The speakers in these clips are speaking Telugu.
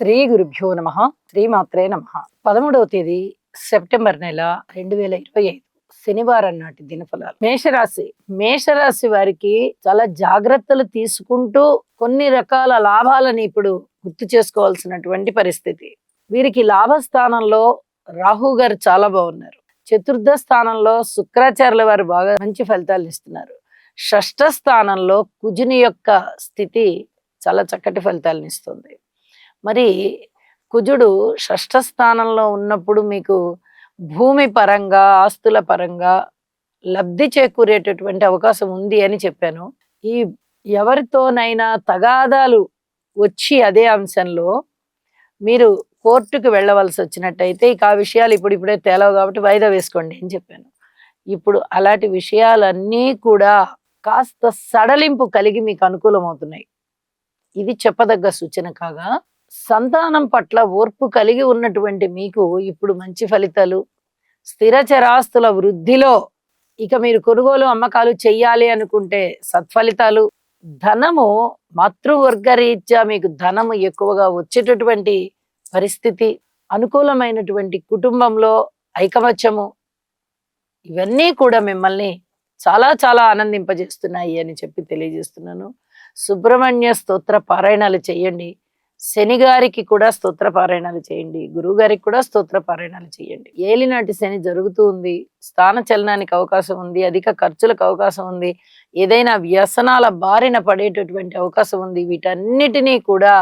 శ్రీ గురుభ్యో నమ. శ్రీమాత్రే నమ. 13వ తేదీ సెప్టెంబర్ నెల 2025 శనివారం నాటి దినఫలాలు. మేషరాశి వారికి చాలా జాగ్రత్తలు తీసుకుంటూ కొన్ని రకాల లాభాలను ఇప్పుడు గుర్తు చేసుకోవాల్సినటువంటి పరిస్థితి. వీరికి లాభస్థానంలో రాహు గారు చాలా బాగున్నారు. చతుర్థ స్థానంలో శుక్రాచార్యుల వారు బాగా మంచి ఫలితాలు ఇస్తున్నారు. షష్ఠ స్థానంలో కుజుని యొక్క స్థితి చాలా చక్కటి ఫలితాలను ఇస్తుంది. మరి కుజుడు షష్ఠ స్థానంలో ఉన్నప్పుడు మీకు భూమి పరంగా ఆస్తుల పరంగా లబ్ధి చేకూరేటటువంటి అవకాశం ఉంది అని చెప్పాను. ఈ ఎవరితోనైనా తగాదాలు వచ్చి అదే అంశంలో మీరు కోర్టుకు వెళ్ళవలసి వచ్చినట్టయితే ఇక ఆ విషయాలు ఇప్పుడే తేలవు కాబట్టి వాయిదా వేసుకోండి అని చెప్పాను. ఇప్పుడు అలాంటి విషయాలన్నీ కూడా కాస్త సడలింపు కలిగి మీకు అనుకూలమవుతున్నాయి. ఇది చెప్పదగ్గ సూచన కాగా, సంతానం పట్ల ఓర్పు కలిగి ఉన్నటువంటి మీకు ఇప్పుడు మంచి ఫలితాలు, స్థిర చరాస్తుల వృద్ధిలో ఇక మీరు కొనుగోలు అమ్మకాలు చెయ్యాలి అనుకుంటే సత్ఫలితాలు, ధనము మాతృవర్గ రీత్యా మీకు ధనము ఎక్కువగా వచ్చేటటువంటి పరిస్థితి, అనుకూలమైనటువంటి కుటుంబంలో ఐకమత్యము, ఇవన్నీ కూడా మిమ్మల్ని చాలా చాలా ఆనందింపజేస్తున్నాయి అని చెప్పి తెలియజేస్తున్నాను. సుబ్రహ్మణ్య స్తోత్ర పారాయణాలు చేయండి. శని గారికి కూడా స్తోత్ర పారాయణాలు చేయండి. గురువు గారికి కూడా స్తోత్ర పారాయణాలు చేయండి. ఏలినాటి శని జరుగుతూ ఉంది, స్థాన చలనానికి అవకాశం ఉంది, అధిక ఖర్చులకు అవకాశం ఉంది, ఏదైనా వ్యసనాల బారిన పడేటటువంటి అవకాశం ఉంది. వీటన్నిటినీ కూడా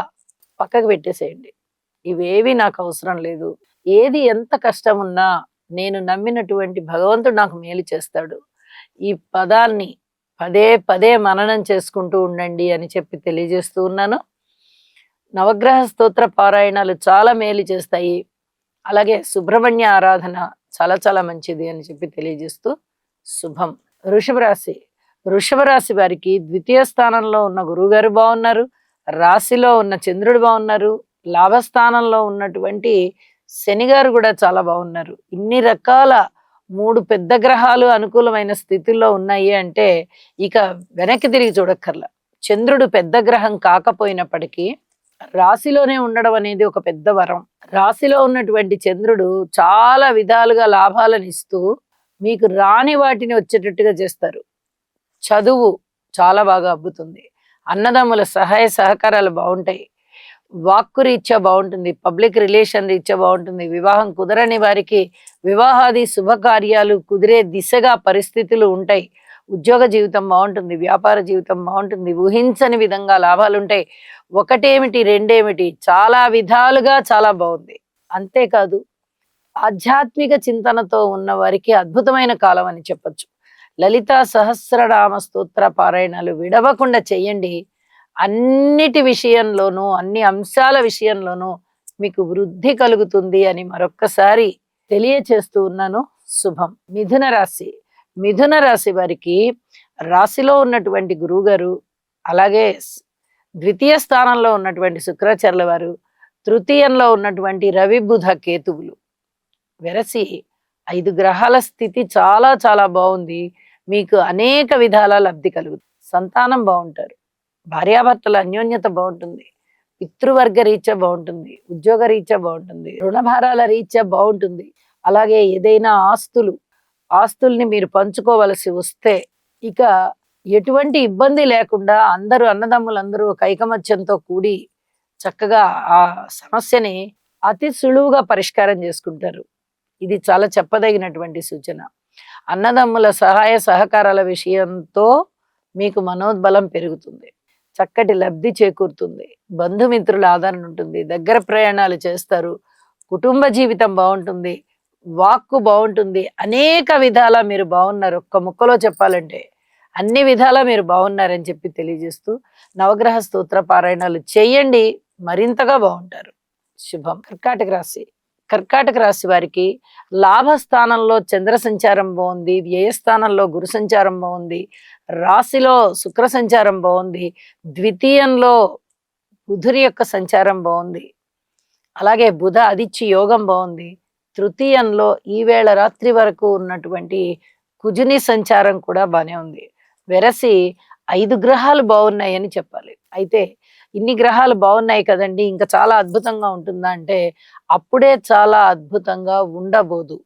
పక్కకు పెట్టేసేయండి. ఇవేవి నాకు అవసరం లేదు. ఏది ఎంత కష్టం ఉన్నా నేను నమ్మినటువంటి భగవంతుడు నాకు మేలు చేస్తాడు. ఈ పదాల్ని పదే పదే మననం చేసుకుంటూ ఉండండి అని చెప్పి తెలియజేస్తూ ఉన్నాను. నవగ్రహ స్తోత్ర పారాయణాలు చాలా మేలు చేస్తాయి. అలాగే సుబ్రహ్మణ్య ఆరాధన చాలా చాలా మంచిది అని చెప్పి తెలియజేస్తూ శుభం. వృషభ రాశి వారికి ద్వితీయ స్థానంలో ఉన్న గురువుగారు బాగున్నారు, రాశిలో ఉన్న చంద్రుడు బాగున్నారు, లాభస్థానంలో ఉన్నటువంటి శని గారు కూడా చాలా బాగున్నారు. ఇన్ని రకాల 3 పెద్ద గ్రహాలు అనుకూలమైన స్థితిలో ఉన్నాయి అంటే ఇక వెనక్కి తిరిగి చూడక్కర్లా. చంద్రుడు పెద్ద గ్రహం కాకపోయినప్పటికీ రాశిలోనే ఉండడం అనేది ఒక పెద్ద వరం. రాశిలో ఉన్నటువంటి చంద్రుడు చాలా విధాలుగా లాభాలను ఇస్తూ మీకు రాని వాటిని వచ్చేటట్టుగా చేస్తారు. చదువు చాలా బాగా అబ్బుతుంది. అన్నదమ్ముల సహాయ సహకారాలు బాగుంటాయి. వాక్కు రీత్యా బాగుంటుంది. పబ్లిక్ రిలేషన్ రీత్యా బాగుంటుంది. వివాహం కుదరని వారికి వివాహాది శుభకార్యాలు కుదిరే దిశగా పరిస్థితులు ఉంటాయి. ఉద్యోగ జీవితం బాగుంటుంది. వ్యాపార జీవితం బాగుంటుంది. ఊహించని విధంగా లాభాలు ఉంటాయి. ఒకటేమిటి రెండేమిటి చాలా విధాలుగా చాలా బాగుంది. అంతేకాదు ఆధ్యాత్మిక చింతనతో ఉన్న వారికి అద్భుతమైన కాలం అని చెప్పొచ్చు. లలితా సహస్రనామ స్తోత్ర పారాయణాలు విడవకుండా చెయ్యండి. అన్నిటి విషయంలోనూ అన్ని అంశాల విషయంలోనూ మీకు వృద్ధి కలుగుతుంది అని మరొక్కసారి తెలియచేస్తూ ఉన్నాను. శుభం. మిథున రాశి వారికి రాశిలో ఉన్నటువంటి గురువు గారు, అలాగే ద్వితీయ స్థానంలో ఉన్నటువంటి శుక్రాచార్యుల వారు, తృతీయంలో ఉన్నటువంటి రవి బుధ కేతువులు వెరసి 5 గ్రహాల స్థితి చాలా చాలా బాగుంది. మీకు అనేక విధాల లబ్ధి కలుగుతుంది. సంతానం బాగుంటారు. భార్యాభర్తల అన్యోన్యత బాగుంటుంది. పితృవర్గ రీత్యా బాగుంటుంది. ఉద్యోగ రీత్యా బాగుంటుంది. రుణభారాల రీత్యా బాగుంటుంది. అలాగే ఏదైనా ఆస్తుల్ని మీరు పంచుకోవలసి వస్తే ఇక ఎటువంటి ఇబ్బంది లేకుండా అందరూ అన్నదమ్ములందరూ ఒక ఐకమత్యంతో కూడి చక్కగా ఆ సమస్యని అతి సులువుగా పరిష్కారం చేసుకుంటారు. ఇది చాలా చెప్పదగినటువంటి సూచన. అన్నదమ్ముల సహాయ సహకారాల విషయంతో మీకు మనోబలం పెరుగుతుంది. చక్కటి లబ్ధి చేకూరుతుంది. బంధుమిత్రుల ఆదరణ ఉంటుంది. దగ్గర ప్రయాణాలు చేస్తారు. కుటుంబ జీవితం బాగుంటుంది. వాక్కు బాగుంటుంది. అనేక విధాలా మీరు బాగున్నారు. ఒక్క ముక్కలో చెప్పాలంటే అన్ని విధాలా మీరు బాగున్నారని చెప్పి తెలియజేస్తూ నవగ్రహ స్తోత్ర పారాయణాలు చేయండి. మరింతగా బాగుంటారు. శుభం. కర్కాటక రాశి వారికి లాభస్థానంలో చంద్ర సంచారం బాగుంది. వ్యయస్థానంలో గురు సంచారం బాగుంది. రాశిలో శుక్ర సంచారం బాగుంది. ద్వితీయంలో బుధుని యొక్క సంచారం బాగుంది. అలాగే బుధ ఆదిత్య యోగం బాగుంది. తృతీయంలో ఈవేళ రాత్రి వరకు ఉన్నటువంటి కుజుని సంచారం కూడా బానే ఉంది. వెరసి 5 గ్రహాలు బాగున్నాయని చెప్పాలి. అయితే ఇన్ని గ్రహాలు బాగున్నాయి కదండీ! ఇంకా చాలా అద్భుతంగా ఉంటుందా అంటే, అప్పుడే చాలా అద్భుతంగా ఉండబోదు.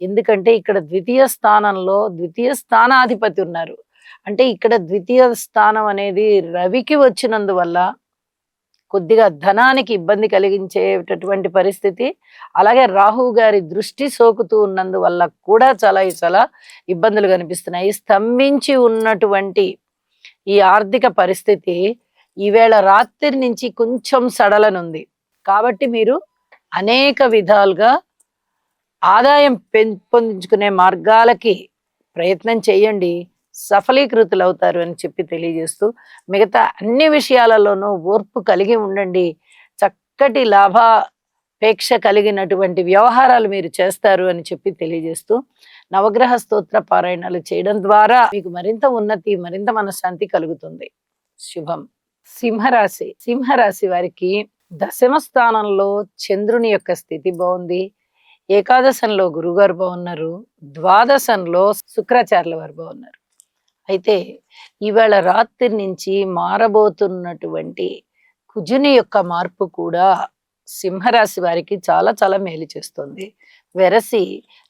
ఎందుకంటే ఇక్కడ ద్వితీయ స్థానంలో ద్వితీయ స్థానాధిపతి ఉన్నారు. అంటే ఇక్కడ ద్వితీయ స్థానం అనేది రవికి వచ్చినందువల్ల కొద్దిగా ధనానికి ఇబ్బంది కలిగించేటటువంటి పరిస్థితి. అలాగే రాహువు గారి దృష్టి సోకుతూ ఉన్నందువల్ల కూడా చాలా ఇబ్బందులు కనిపిస్తున్నాయి. స్తంభించి ఉన్నటువంటి ఈ ఆర్థిక పరిస్థితి ఈవేళ రాత్రి నుంచి కొంచెం సడలనుంది. కాబట్టి మీరు అనేక విధాలుగా ఆదాయం పెంపొందించుకునే మార్గాలకి ప్రయత్నం చేయండి. సఫలీకృతులవుతారు అని చెప్పి తెలియజేస్తూ, మిగతా అన్ని విషయాలలోనూ ఓర్పు కలిగి ఉండండి. చక్కటి లాభాపేక్ష కలిగినటువంటి వ్యవహారాలు మీరు చేస్తారు అని చెప్పి తెలియజేస్తూ, నవగ్రహ స్తోత్ర పారాయణాలు చేయడం ద్వారా మీకు మరింత ఉన్నతి, మరింత మనశ్శాంతి కలుగుతుంది. శుభం. సింహరాశి వారికి దశమ స్థానంలో చంద్రుని యొక్క స్థితి బాగుంది. ఏకాదశంలో గురుగారు బాగున్నారు. ద్వాదశంలో శుక్రాచార్యుల వారు బాగున్నారు. అయితే ఈవేళ రాత్రి నుంచి మారబోతున్నటువంటి కుజుని యొక్క మార్పు కూడా సింహరాశి వారికి చాలా మేలు చేస్తుంది. వెరసి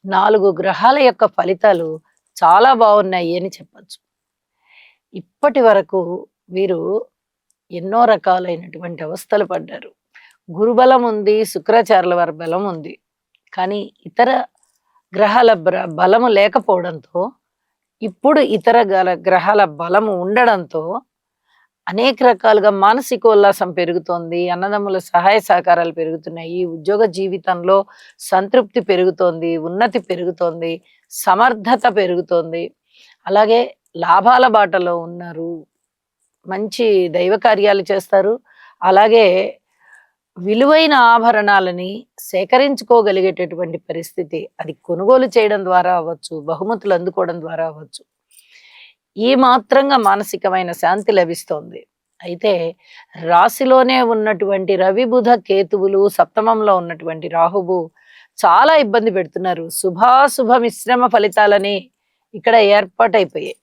4 గ్రహాల యొక్క ఫలితాలు చాలా బాగున్నాయి అని చెప్పచ్చు. ఇప్పటి వరకు వీరు ఎన్నో రకాలైనటువంటి అవస్థలు పడ్డారు. గురుబలం ఉంది, శుక్రాచార్యుల వారి బలం ఉంది. కానీ ఇతర గ్రహాల బలము లేకపోవడంతో, ఇప్పుడు ఇతర గ్రహాల బలము ఉండడంతో అనేక రకాలుగా మానసికోల్లాసం పెరుగుతోంది. అన్నదమ్ముల సహాయ సహకారాలు పెరుగుతున్నాయి. ఉద్యోగ జీవితంలో సంతృప్తి పెరుగుతోంది, ఉన్నతి పెరుగుతోంది, సమర్థత పెరుగుతోంది. అలాగే లాభాల బాటలో ఉన్నారు. మంచి దైవ కార్యాలు చేస్తారు. అలాగే విలువైన ఆభరణాలని సేకరించుకోగలిగేటటువంటి పరిస్థితి, అది కొనుగోలు చేయడం ద్వారా అవ్వచ్చు, బహుమతులు అందుకోవడం ద్వారా అవ్వచ్చు. ఈ మాత్రంగా మానసికమైన శాంతి లభిస్తోంది. అయితే రాశిలోనే ఉన్నటువంటి రవి బుధ కేతువులు, సప్తమంలో ఉన్నటువంటి రాహువు చాలా ఇబ్బంది పెడుతున్నారు. శుభాశుభ మిశ్రమ ఫలితాలని ఇక్కడ ఏర్పాటైపోయాయి.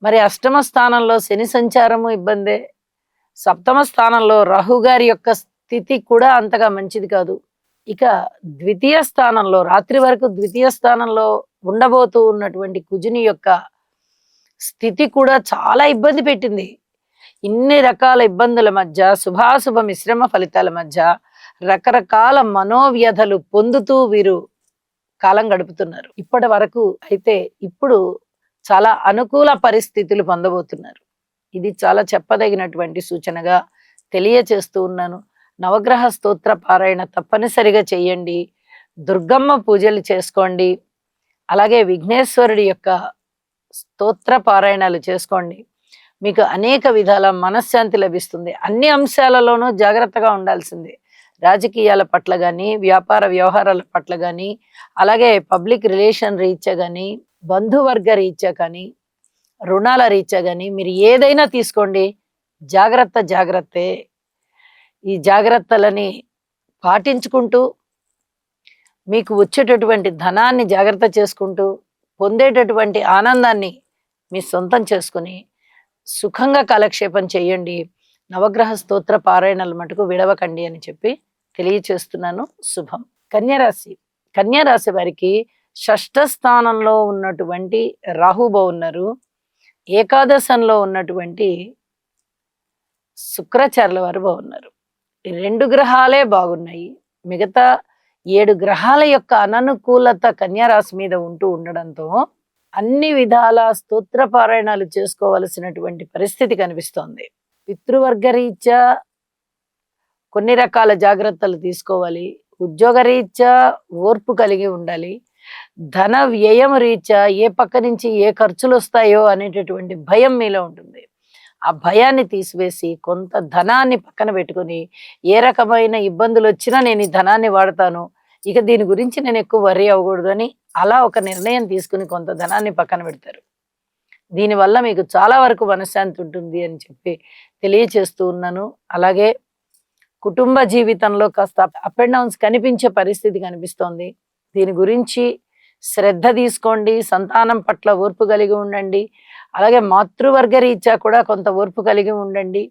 మరి అష్టమ స్థానంలో శని సంచారము ఇబ్బందే. సప్తమ స్థానంలో రాహు గారి యొక్క స్థితి కూడా అంతగా మంచిది కాదు. ఇక ద్వితీయ స్థానంలో రాత్రి వరకు ద్వితీయ స్థానంలో ఉండబోతూ ఉన్నటువంటి కుజుని యొక్క స్థితి కూడా చాలా ఇబ్బంది పెట్టింది. ఇన్ని రకాల ఇబ్బందుల మధ్య, శుభాశుభ మిశ్రమ ఫలితాల మధ్య రకరకాల మనోవ్యధలు పొందుతూ వీరు కాలం గడుపుతున్నారు ఇప్పటి వరకు. అయితే ఇప్పుడు చాలా అనుకూల పరిస్థితులు పొందబోతున్నారు. ఇది చాలా చెప్పదగినటువంటి సూచనగా తెలియచేస్తూ ఉన్నాను. నవగ్రహ స్తోత్ర పారాయణ తప్పనిసరిగా చేయండి. దుర్గమ్మ పూజలు చేసుకోండి. అలాగే విఘ్నేశ్వరుడి యొక్క స్తోత్ర పారాయణాలు చేసుకోండి. మీకు అనేక విధాల మనశ్శాంతి లభిస్తుంది. అన్ని అంశాలలోనూ జాగ్రత్తగా ఉండాల్సిందే. రాజకీయాల పట్ల కానీ, వ్యాపార వ్యవహారాల పట్ల కానీ, అలాగే పబ్లిక్ రిలేషన్ రీత్యా కానీ, బంధువర్గ రీత్యా కానీ, రుణాల రీత్యా కానీ మీరు ఏదైనా తీసుకోండి, జాగ్రత్తే. ఈ జాగ్రత్తలని పాటించుకుంటూ మీకు వచ్చేటటువంటి ధనాన్ని జాగ్రత్త చేసుకుంటూ, పొందేటటువంటి ఆనందాన్ని మీ సొంతం చేసుకుని సుఖంగా కాలక్షేపం చేయండి. నవగ్రహ స్తోత్ర పారాయణలు మటుకు విడవకండి అని చెప్పి తెలియచేస్తున్నాను. శుభం. కన్యారాశి వారికి షష్ఠ స్థానంలో ఉన్నటువంటి రాహు బాగున్నారు. ఏకాదశంలో ఉన్నటువంటి శుక్రాచార్యుల వారు బాగున్నారు. ఈ 2 గ్రహాలే బాగున్నాయి. మిగతా 7 గ్రహాల యొక్క అననుకూలత కన్యారాశి మీద ఉండడంతో అన్ని విధాల స్తోత్ర పారాయణాలు చేసుకోవలసినటువంటి పరిస్థితి కనిపిస్తోంది. పితృవర్గ రీత్యా కొన్ని రకాల జాగ్రత్తలు తీసుకోవాలి. ఉద్యోగ రీత్యా ఓర్పు కలిగి ఉండాలి. ధన వ్యయం రీత్యా ఏ పక్క నుంచి ఏ ఖర్చులు వస్తాయో అనేటటువంటి భయం మీలో ఉంటుంది. ఆ భయాన్ని తీసివేసి కొంత ధనాన్ని పక్కన పెట్టుకుని, ఏ రకమైన ఇబ్బందులు వచ్చినా నేను ఈ ధనాన్ని వాడతాను, ఇక దీని గురించి నేను ఎక్కువ వర్రీ అవ్వకూడదు అని అలా ఒక నిర్ణయం తీసుకుని కొంత ధనాన్ని పక్కన పెడతారు. దీనివల్ల మీకు చాలా వరకు మనశ్శాంతి ఉంటుంది అని చెప్పి తెలియచేస్తూ ఉన్నాను. అలాగే కుటుంబ జీవితంలో కాస్త అప్ అండ్ డౌన్స్ కనిపించే పరిస్థితి కనిపిస్తోంది. దీని గురించి శ్రద్ధ తీసుకోండి. సంతానం పట్ల ఓర్పు కలిగి ఉండండి. అలాగే మాతృవర్గ రీత్యా కూడా కొంత ఓర్పు కలిగి ఉండండి.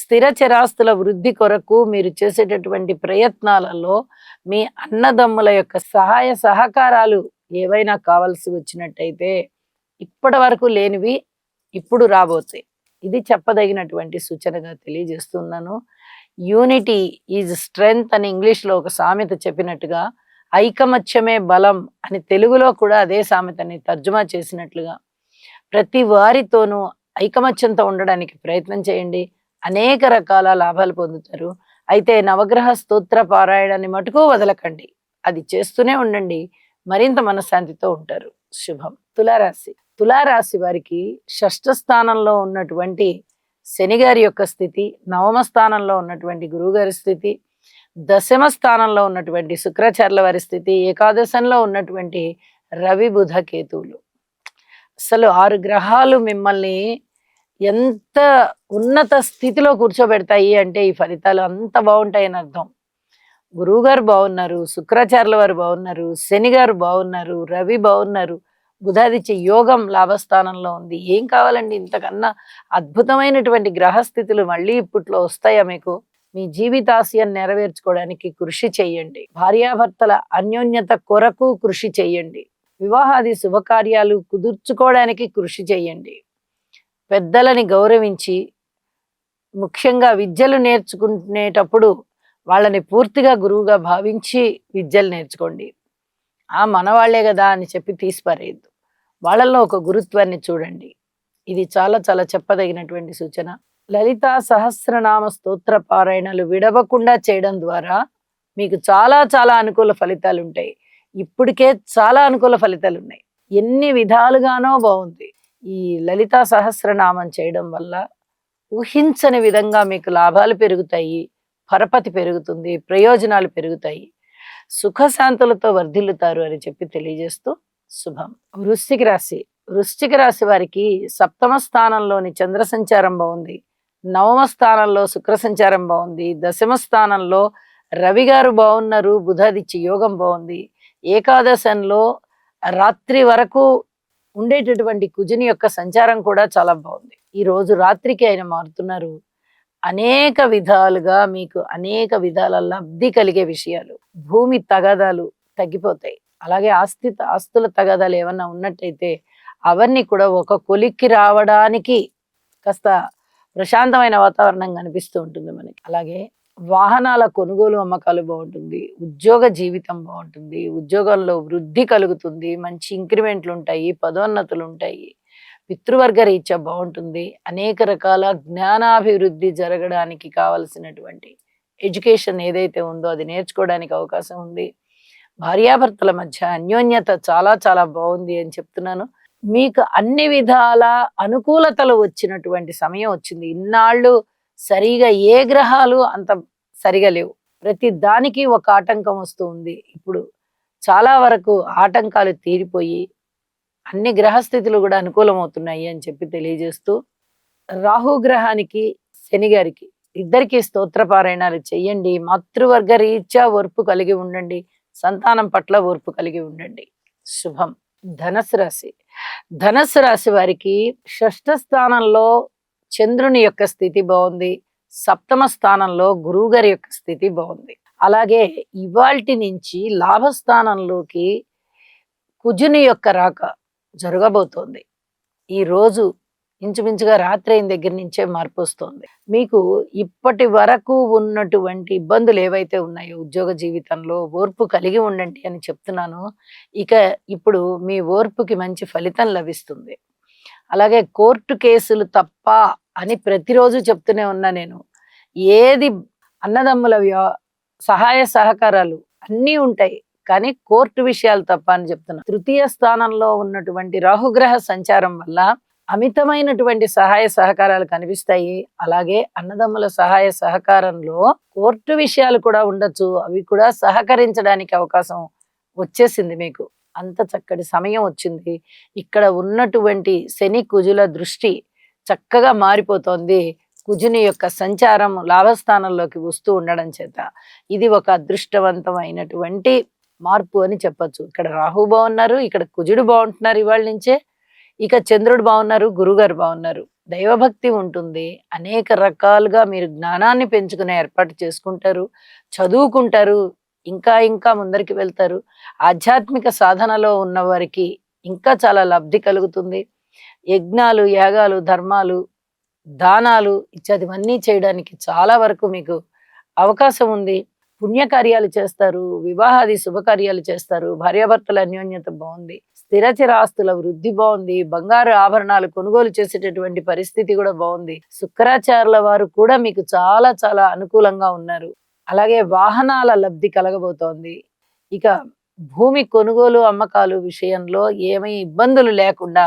స్థిర చరాస్తుల వృద్ధి కొరకు మీరు చేసేటటువంటి ప్రయత్నాలలో మీ అన్నదమ్ముల యొక్క సహాయ సహకారాలు ఏవైనా కావాల్సి వచ్చినట్టయితే ఇప్పటి వరకు లేనివి ఇప్పుడు రాబోతాయి. ఇది చెప్పదగినటువంటి సూచనగా తెలియజేస్తున్నాను. యూనిటీ ఈజ్ స్ట్రెంగ్త్ అని ఇంగ్లీష్లో ఒక సామెత చెప్పినట్టుగా, ఐకమత్యమే బలం అని తెలుగులో కూడా అదే సామెతని తర్జుమా చేసినట్లుగా ప్రతి వారితోనూ ఐకమత్యంతో ఉండడానికి ప్రయత్నం చేయండి. అనేక రకాల లాభాలు పొందుతారు. అయితే నవగ్రహ స్తోత్ర పారాయణాన్ని మటుకు వదలకండి. అది చేస్తూనే ఉండండి. మరింత మనశ్శాంతితో ఉంటారు. శుభం. తులారాశి వారికి షష్ఠ స్థానంలో ఉన్నటువంటి శని గారి యొక్క స్థితి, నవమ స్థానంలో ఉన్నటువంటి గురువు గారి స్థితి, దశమ స్థానంలో ఉన్నటువంటి శుక్రాచార్యుల వారి స్థితి, ఏకాదశంలో ఉన్నటువంటి రవి బుధ కేతువులు. అసలు 6 గ్రహాలు మిమ్మల్ని ఎంత ఉన్నత స్థితిలో కూర్చోబెడతాయి అంటే ఈ ఫలితాలు అంత బాగుంటాయని అర్థం. గురువు గారు బాగున్నారు, శుక్రాచార్యుల వారు బాగున్నారు, శని గారు బాగున్నారు, రవి బాగున్నారు, బుధాదిత్య యోగం లాభస్థానంలో ఉంది. ఏం కావాలండి ఇంతకన్నా అద్భుతమైనటువంటి గ్రహస్థితులు మళ్ళీ ఇప్పట్లో వస్తాయా మీకు? మీ జీవితాశయం నెరవేర్చుకోవడానికి కృషి చెయ్యండి. భార్యాభర్తల అన్యోన్యత కొరకు కృషి చెయ్యండి. వివాహాది శుభకార్యాలు కుదుర్చుకోవడానికి కృషి చెయ్యండి. పెద్దలని గౌరవించి, ముఖ్యంగా విద్యలు నేర్చుకునేటప్పుడు వాళ్ళని పూర్తిగా గురువుగా భావించి విద్యలు నేర్చుకోండి. మనవాళ్లే కదా అని చెప్పి తీసిపారేయద్దు. వాళ్ళల్లో ఒక గురుత్వాన్ని చూడండి. ఇది చాలా చాలా చెప్పదగినటువంటి సూచన. లలితా సహస్రనామ స్తోత్ర పారాయణలు విడవకుండా చేయడం ద్వారా మీకు చాలా చాలా అనుకూల ఫలితాలు ఉంటాయి. ఇప్పటికే చాలా అనుకూల ఫలితాలు ఉన్నాయి. ఎన్ని విధాలుగానో బాగుంది. ఈ లలితా సహస్రనామం చేయడం వల్ల ఊహించని విధంగా మీకు లాభాలు పెరుగుతాయి, పరపతి పెరుగుతుంది, ప్రయోజనాలు పెరుగుతాయి, సుఖశాంతులతో వర్ధిల్లుతారు అని చెప్పి తెలియజేస్తూ శుభం. వృశ్చిక రాశి వారికి సప్తమ స్థానంలోని చంద్ర సంచారం బాగుంది, నవమ స్థానంలో శుక్ర సంచారం బాగుంది, దశమ స్థానంలో రవి గారు బాగున్నారు, బుధాదిత్య యోగం బాగుంది, ఏకాదశంలో రాత్రి వరకు ఉండేటటువంటి కుజుని యొక్క సంచారం కూడా చాలా బాగుంది. ఈ రోజు రాత్రికి ఆయన మారుతున్నారు. అనేక విధాలుగా మీకు అనేక విధాల లబ్ధి కలిగే విషయాలు, భూమి తగాదాలు తగ్గిపోతాయి. అలాగే ఆస్తుల తగాదాలు ఏమన్నా ఉన్నట్టయితే అవన్నీ కూడా ఒక కొలిక్కి రావడానికి కాస్త ప్రశాంతమైన వాతావరణం కనిపిస్తూ ఉంటుంది మనకి. అలాగే వాహనాల కొనుగోలు అమ్మకాలు బాగుంటుంది, ఉద్యోగ జీవితం బాగుంటుంది, ఉద్యోగంలో వృద్ధి కలుగుతుంది, మంచి ఇంక్రిమెంట్లు ఉంటాయి, పదోన్నతులు ఉంటాయి, పితృవర్గ రీత్యా బాగుంటుంది, అనేక రకాల జ్ఞానాభివృద్ధి జరగడానికి కావలసినటువంటి ఎడ్యుకేషన్ ఏదైతే ఉందో అది నేర్చుకోవడానికి అవకాశం ఉంది. భార్యాభర్తల మధ్య అన్యోన్యత చాలా చాలా బాగుంది అని చెప్తున్నాను. మీకు అన్ని విధాల అనుకూలతలు వచ్చినటువంటి సమయం వచ్చింది. ఇన్నాళ్ళు సరిగా ఏ గ్రహాలు అంత సరిగా లేవు, ప్రతి దానికి ఒక ఆటంకం వస్తూ ఉంది. ఇప్పుడు చాలా వరకు ఆటంకాలు తీరిపోయి అన్ని గ్రహస్థితులు కూడా అనుకూలమవుతున్నాయి అని చెప్పి తెలియజేస్తూ, రాహుగ్రహానికి శని గారికి ఇద్దరికి స్తోత్ర పారాయణాలు చెయ్యండి. మాతృవర్గ రీత్యా ఓర్పు కలిగి ఉండండి, సంతానం పట్ల ఓర్పు కలిగి ఉండండి. శుభం. ధనస్సు రాశి వారికి షష్ఠ స్థానంలో చంద్రుని యొక్క స్థితి బాగుంది, సప్తమ స్థానంలో గురువు గారి యొక్క స్థితి బాగుంది. అలాగే ఇవాల్టి నుంచి లాభస్థానంలోకి కుజుని యొక్క రాక జరగబోతోంది. ఈ రోజు ఇంచుమించుగా రాత్రి అయిన దగ్గర నుంచే మార్పు వస్తుంది. మీకు ఇప్పటి వరకు ఉన్నటువంటి ఇబ్బందులు ఏవైతే ఉన్నాయో ఉద్యోగ జీవితంలో ఓర్పు కలిగి ఉండండి అని చెప్తున్నాను. ఇక ఇప్పుడు మీ ఓర్పుకి మంచి ఫలితం లభిస్తుంది. అలాగే కోర్టు కేసులు తప్ప అని ప్రతిరోజు చెప్తూనే ఉన్నా నేను. ఏది అన్నదమ్ముల సహాయ సహకారాలు అన్నీ ఉంటాయి, కానీ కోర్టు విషయాలు తప్ప అని చెప్తున్నా. తృతీయ స్థానంలో ఉన్నటువంటి రాహుగ్రహ సంచారం వల్ల అమితమైనటువంటి సహాయ సహకారాలు కనిపిస్తాయి. అలాగే అన్నదమ్ముల సహాయ సహకారంలో కోర్టు విషయాలు కూడా ఉండొచ్చు, అవి కూడా సహకరించడానికి అవకాశం వచ్చేసింది. మీకు అంత చక్కటి సమయం వచ్చింది. ఇక్కడ ఉన్నటువంటి శని కుజుల దృష్టి చక్కగా మారిపోతోంది. కుజుని యొక్క సంచారం లాభస్థానంలోకి వస్తూ ఉండడం చేత ఇది ఒక అదృష్టవంతమైనటువంటి మార్పు అని చెప్పొచ్చు. ఇక్కడ రాహు బాగున్నారు, ఇక్కడ కుజుడు బాగుంటున్నారు ఇవాళ నుంచే. ఇక చంద్రుడు బాగున్నారు, గురుగారు బాగున్నారు. దైవభక్తి ఉంటుంది. అనేక రకాలుగా మీరు జ్ఞానాన్ని పెంచుకునే ఏర్పాటు చేసుకుంటారు. చదువుకుంటారు. ఇంకా ఇంకా ముందరికి వెళ్తారు. ఆధ్యాత్మిక సాధనలో ఉన్న వారికి ఇంకా చాలా లబ్ధి కలుగుతుంది. యజ్ఞాలు, యాగాలు, ధర్మాలు, దానాలు ఇత్యాదివన్నీ చేయడానికి చాలా వరకు మీకు అవకాశం ఉంది. పుణ్యకార్యాలు చేస్తారు. వివాహాది శుభకార్యాలు చేస్తారు. భార్యాభర్తల అన్యోన్యత బాగుంది. స్థిరచర ఆస్తుల వృద్ధి బాగుంది. బంగారు ఆభరణాలు కొనుగోలు చేసేటటువంటి పరిస్థితి కూడా బాగుంది. శుక్రాచార్యుల వారు కూడా మీకు చాలా చాలా అనుకూలంగా ఉన్నారు. అలాగే వాహనాల లబ్ధి కలగబోతోంది. ఇక భూమి కొనుగోలు అమ్మకాలు విషయంలో ఏమీ ఇబ్బందులు లేకుండా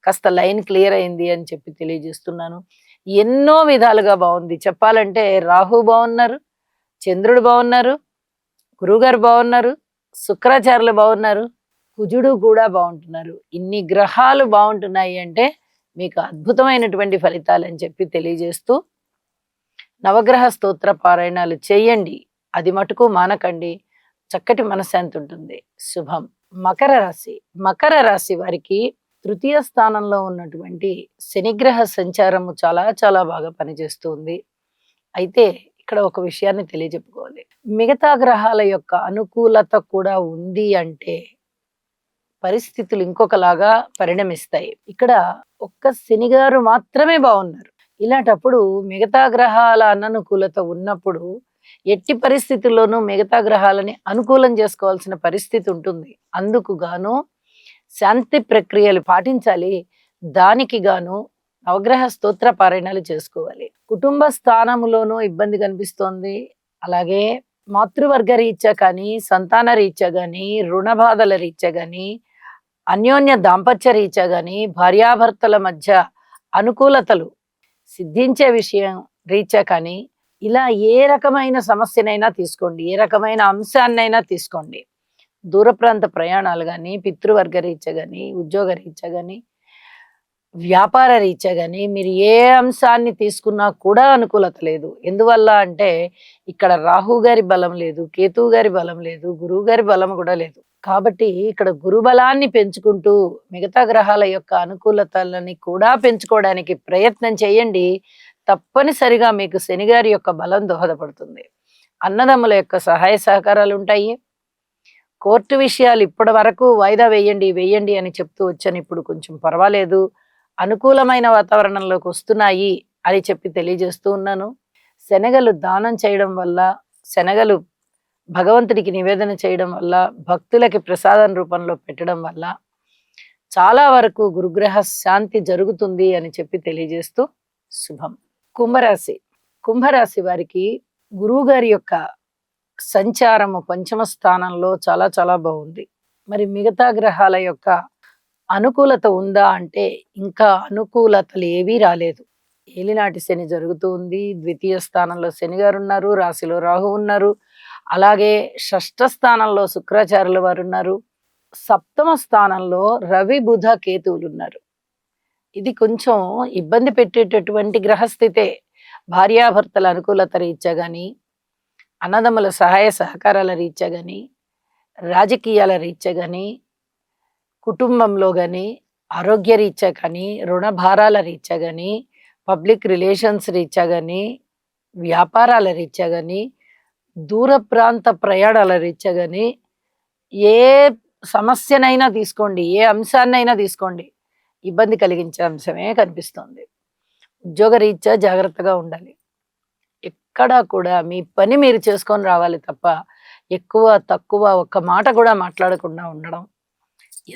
కాస్త లైన్ క్లియర్ అయింది అని చెప్పి తెలియజేస్తున్నాను. ఎన్నో విధాలుగా బాగుంది. చెప్పాలంటే రాహు బాగున్నారు, చంద్రుడు బాగున్నారు, గురువుగారు బాగున్నారు, శుక్రాచార్యులు బాగున్నారు, కుజుడు కూడా బాగుంటున్నారు. ఇన్ని గ్రహాలు బాగుంటున్నాయి అంటే మీకు అద్భుతమైనటువంటి ఫలితాలు అని చెప్పి తెలియజేస్తూ నవగ్రహ స్తోత్ర పారాయణాలు చేయండి. అది మటుకు మానకండి. చక్కటి మనశ్శాంతి ఉంటుంది. శుభం. మకర రాశి. మకర రాశి వారికి తృతీయ స్థానంలో ఉన్నటువంటి శనిగ్రహ సంచారము చాలా చాలా బాగా పనిచేస్తుంది. అయితే ఇక్కడ ఒక విషయాన్ని తెలియజెప్పుకోవాలి. మిగతా గ్రహాల యొక్క అనుకూలత కూడా ఉంది అంటే పరిస్థితులు ఇంకొకలాగా పరిణమిస్తాయి. ఇక్కడ ఒక్క శనిగారు మాత్రమే బాగున్నారు. ఇలాంటప్పుడు మిగతా గ్రహాల అననుకూలత ఉన్నప్పుడు ఎట్టి పరిస్థితుల్లోనూ మిగతా గ్రహాలని అనుకూలం చేసుకోవాల్సిన పరిస్థితి ఉంటుంది. అందుకు గాను శాంతి ప్రక్రియలు పాటించాలి. దానికి గాను నవగ్రహ స్తోత్ర పారాయణాలు చేసుకోవాలి. కుటుంబ స్థానములోనూ ఇబ్బంది కనిపిస్తోంది. అలాగే మాతృవర్గ రీత్యా కానీ, సంతాన రీత్యా కానీ, రుణ బాధల రీత్యా కానీ, అన్యోన్య దాంపత్య రీత్యా కానీ, భార్యాభర్తల మధ్య అనుకూలతలు సిద్ధించే విషయం రీత్యా కానీ, ఇలా ఏ రకమైన సమస్యనైనా తీసుకోండి, ఏ రకమైన అంశాన్నైనా తీసుకోండి. దూర ప్రాంత ప్రయాణాలు కానీ, పితృవర్గ రీత్యా కానీ, ఉద్యోగ రీత్యా కానీ, వ్యాపార రీత్యా కానీ మీరు ఏ అంశాన్ని తీసుకున్నా కూడా అనుకూలత లేదు. ఎందువల్ల అంటే ఇక్కడ రాహు గారి బలం లేదు, కేతువు గారి బలం లేదు, గురువు గారి బలం కూడా లేదు. కాబట్టి ఇక్కడ గురు బలాన్ని పెంచుకుంటూ మిగతా గ్రహాల యొక్క అనుకూలతలని కూడా పెంచుకోవడానికి ప్రయత్నం చేయండి. తప్పనిసరిగా మీకు శనిగారి యొక్క బలం దోహదపడుతుంది. అన్నదమ్ముల యొక్క సహాయ సహకారాలు ఉంటాయి. కోర్టు విషయాలు ఇప్పటి వరకు వాయిదా వేయండి అని చెప్తూ వచ్చాను. ఇప్పుడు కొంచెం పర్వాలేదు, అనుకూలమైన వాతావరణంలోకి వస్తున్నాయి అని చెప్పి తెలియజేస్తూ ఉన్నాను. శనగలు దానం చేయడం వల్ల, శనగలు భగవంతుడికి నివేదన చేయడం వల్ల, భక్తులకి ప్రసాదం రూపంలో పెట్టడం వల్ల చాలా వరకు గురుగ్రహ శాంతి జరుగుతుంది అని చెప్పి తెలియజేస్తూ శుభం. కుంభరాశి. కుంభరాశి వారికి గురువు గారి యొక్క సంచారము పంచమ స్థానంలో చాలా చాలా బాగుంది. మరి మిగతా గ్రహాల యొక్క అనుకూలత ఉందా అంటే ఇంకా అనుకూలతలు ఏవీ రాలేదు. ఏలినాటి శని జరుగుతూ ఉంది. ద్వితీయ స్థానంలో శని గారు ఉన్నారు, రాశిలో రాహు ఉన్నారు, అలాగే షష్ఠ స్థానంలో శుక్రాచార్యుల వారు ఉన్నారు, సప్తమ స్థానంలో రవి బుధ కేతువులు ఉన్నారు. ఇది కొంచెం ఇబ్బంది పెట్టేటటువంటి గ్రహస్థితే. భార్యాభర్తల అనుకూలత రీత్యా కానీ, అన్నదమ్ముల సహాయ సహకారాల రీత్యా కానీ, రాజకీయాల రీత్యా కానీ, కుటుంబంలో కానీ, ఆరోగ్య రీత్యా కానీ, రుణ భారాల రీత్యా కానీ, పబ్లిక్ రిలేషన్స్ రీత్యా కానీ, వ్యాపారాల రీత్యా కానీ, దూర ప్రాంత ప్రయాణాల రీత్యా కానీ, ఏ సమస్యనైనా తీసుకోండి, ఏ అంశాన్నైనా తీసుకోండి, ఇబ్బంది కలిగించే అంశమే కనిపిస్తుంది. ఉద్యోగ రీత్యా జాగ్రత్తగా ఉండాలి. ఎక్కడా కూడా మీ పని మీరు చేసుకొని రావాలి తప్ప ఎక్కువ తక్కువ ఒక్క మాట కూడా మాట్లాడకుండా ఉండడం.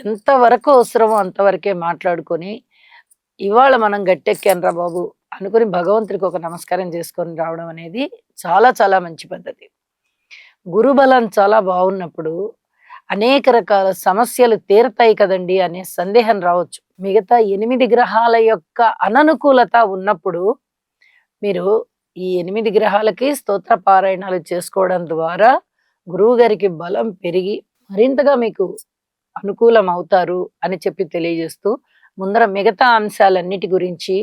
ఎంతవరకు అవసరమో అంతవరకే మాట్లాడుకొని ఇవాళ మనం గట్టెక్కానురా బాబు అనుకుని భగవంతుడికి ఒక నమస్కారం చేసుకొని రావడం అనేది చాలా చాలా మంచి పద్ధతి. గురుబలం చాలా బాగున్నప్పుడు అనేక రకాల సమస్యలు తీరతాయి కదండి అనే సందేహం రావచ్చు. మిగతా 8 గ్రహాల యొక్క అననుకూలత ఉన్నప్పుడు మీరు ఈ 8 గ్రహాలకి స్తోత్ర పారాయణాలు చేసుకోవడం ద్వారా గురువు గారికి బలం పెరిగి మరింతగా మీకు అనుకూలం అవుతారు అని చెప్పి తెలియజేస్తూ ముందర మిగతా అంశాలన్నిటి గురించి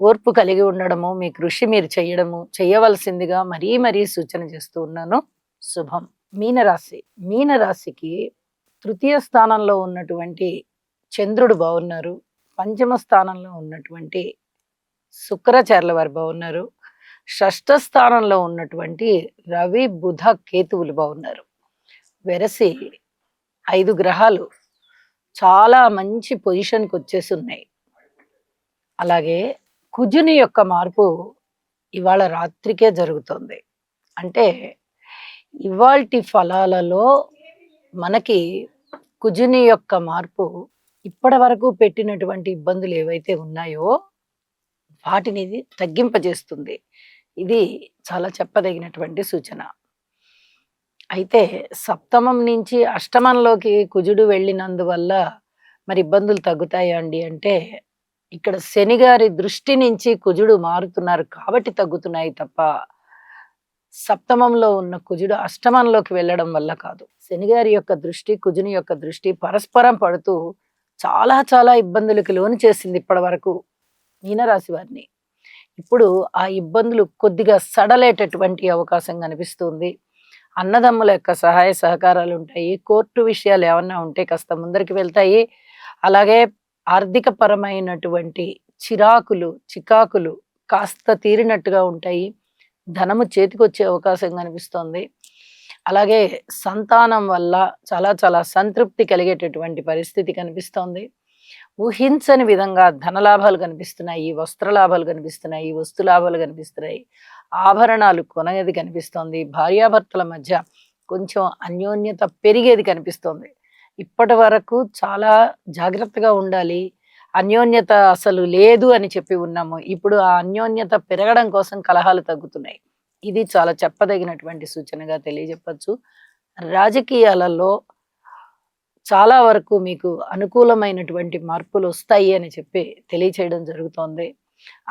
ఓర్పు కలిగి ఉండడము, మీ కృషి మీరు చేయవలసిందిగా మరీ సూచన చేస్తూ ఉన్నాను. శుభం. మీనరాశి. మీనరాశికి తృతీయ స్థానంలో ఉన్నటువంటి చంద్రుడు బాగున్నారు. పంచమ స్థానంలో ఉన్నటువంటి శుక్రాచార్యుల వారు బాగున్నారు. షష్ఠ స్థానంలో ఉన్నటువంటి రవి, బుధ, కేతువులు బాగున్నారు. వెరసి 5 గ్రహాలు చాలా మంచి పొజిషన్‌కి వచ్చేసున్నాయి. అలాగే కుజుని యొక్క మార్పు ఇవాళ రాత్రికే జరుగుతోంది. అంటే ఇవాల్టి ఫలాలలో మనకి కుజుని యొక్క మార్పు ఇప్పటివరకు పెట్టినటువంటి ఇబ్బందులు ఏవైతే ఉన్నాయో వాటిని ఇది తగ్గింపజేస్తుంది. ఇది చాలా చెప్పదగినటువంటి సూచన. అయితే సప్తమం నుంచి అష్టమంలోకి కుజుడు వెళ్ళినందువల్ల మరి ఇబ్బందులు తగ్గుతాయా అండి అంటే, ఇక్కడ శని గారి దృష్టి నుంచి కుజుడు మారుతున్నారు కాబట్టి తగ్గుతున్నాయి తప్ప, సప్తమంలో ఉన్న కుజుడు అష్టమంలోకి వెళ్ళడం వల్ల కాదు. శని గారి యొక్క దృష్టి, కుజుని యొక్క దృష్టి పరస్పరం పడుతూ చాలా చాలా ఇబ్బందులకు లోను చేసింది ఇప్పటివరకు మీనరాశి వారిని. ఇప్పుడు ఆ ఇబ్బందులు కొద్దిగా సడలేటటువంటి అవకాశం కనిపిస్తుంది. అన్నదమ్ముల యొక్క సహాయ సహకారాలు ఉంటాయి. కోర్టు విషయాలు ఏమన్నా ఉంటే కాస్త ముందరికి వెళ్తాయి. అలాగే ఆర్థిక పరమైనటువంటి చిరాకులు, చికాకులు కాస్త తీరినట్టుగా ఉంటాయి. ధనము చేతికొచ్చే అవకాశం కనిపిస్తోంది. అలాగే సంతానం వల్ల చాలా చాలా సంతృప్తి కలిగేటటువంటి పరిస్థితి కనిపిస్తోంది. ఊహించని విధంగా ధనలాభాలు కనిపిస్తున్నాయి, వస్త్ర లాభాలు కనిపిస్తున్నాయి, వస్తు లాభాలు కనిపిస్తున్నాయి, ఆభరణాలు కొనేది కనిపిస్తోంది. భార్యాభర్తల మధ్య కొంచెం అన్యోన్యత పెరిగేది కనిపిస్తోంది. ఇప్పటి వరకు చాలా జాగ్రత్తగా ఉండాలి, అన్యోన్యత అసలు లేదు అని చెప్పి ఉన్నాము. ఇప్పుడు ఆ అన్యోన్యత పెరగడం కోసం కలహాలు తగ్గుతున్నాయి. ఇది చాలా చెప్పదగినటువంటి సూచనగా తెలియజెప్పచ్చు. రాజకీయాలలో చాలా వరకు మీకు అనుకూలమైనటువంటి మార్పులు వస్తాయి అని చెప్పి తెలియచేయడం జరుగుతోంది.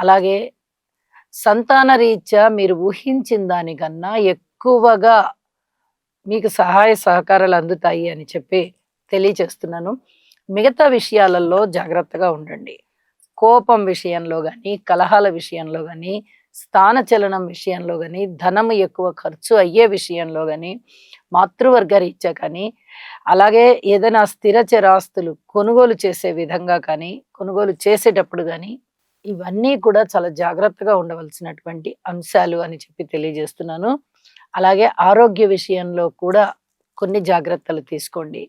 అలాగే సంతాన రీత్యా మీరు ఊహించిన దానికన్నా ఎక్కువగా మీకు సహాయ సహకారాలు అందుతాయి అని చెప్పి తెలియచేస్తున్నాను. మిగతా విషయాలలో జాగ్రత్తగా ఉండండి. కోపం విషయంలో కానీ, కలహాల విషయంలో కానీ, స్థానచలనం విషయంలో కానీ, ధనము ఎక్కువ ఖర్చు అయ్యే విషయంలో కానీ, మాతృవర్గ రీత్యా కానీ, అలాగే ఏదైనా స్థిర చరాస్తులు కొనుగోలు చేసే విధంగా కానీ, కొనుగోలు చేసేటప్పుడు కానీ, ఇవన్నీ కూడా చాలా జాగ్రత్తగా ఉండవలసినటువంటి అంశాలు అని చెప్పి తెలియజేస్తున్నాను. అలాగే ఆరోగ్య విషయంలో కూడా కొన్ని జాగ్రత్తలు తీసుకోండి.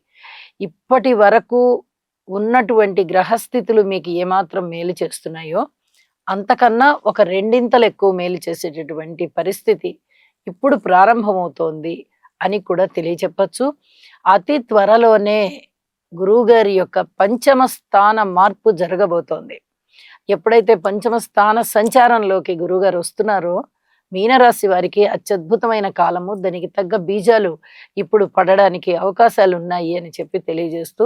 ఇప్పటి వరకు ఉన్నటువంటి గ్రహస్థితులు మీకు ఏమాత్రం మేలు చేస్తున్నాయో అంతకన్నా ఒక రెండింతలు ఎక్కువ మేలు చేసేటటువంటి పరిస్థితి ఇప్పుడు ప్రారంభమవుతోంది అని కూడా తెలియచెప్పచ్చు. అతి త్వరలోనే గురువుగారి యొక్క పంచమ స్థాన మార్పు జరగబోతోంది. ఎప్పుడైతే పంచమ స్థాన సంచారంలోకి గురువుగారు వస్తున్నారో మీనరాశి వారికి అత్యద్భుతమైన కాలము, దానికి తగ్గ బీజాలు ఇప్పుడు పడడానికి అవకాశాలు ఉన్నాయి అని చెప్పి తెలియజేస్తూ,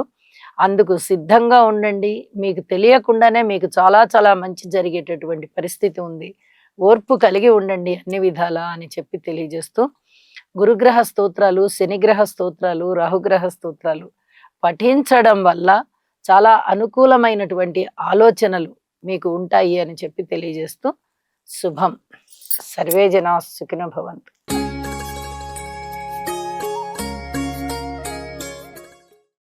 అందుకు సిద్ధంగా ఉండండి. మీకు తెలియకుండానే మీకు చాలా చాలా మంచి జరిగేటటువంటి పరిస్థితి ఉంది. ఓర్పు కలిగి ఉండండి అన్ని విధాలా అని చెప్పి తెలియజేస్తూ, గురుగ్రహ స్తోత్రాలు, శనిగ్రహ స్తోత్రాలు, రాహుగ్రహ స్తోత్రాలు పఠించడం వల్ల చాలా అనుకూలమైనటువంటి ఆలోచనలు మీకు ఉంటాయి అని చెప్పి తెలియజేస్తూ శుభం. సర్వే జనా సుఖినో భవంతు.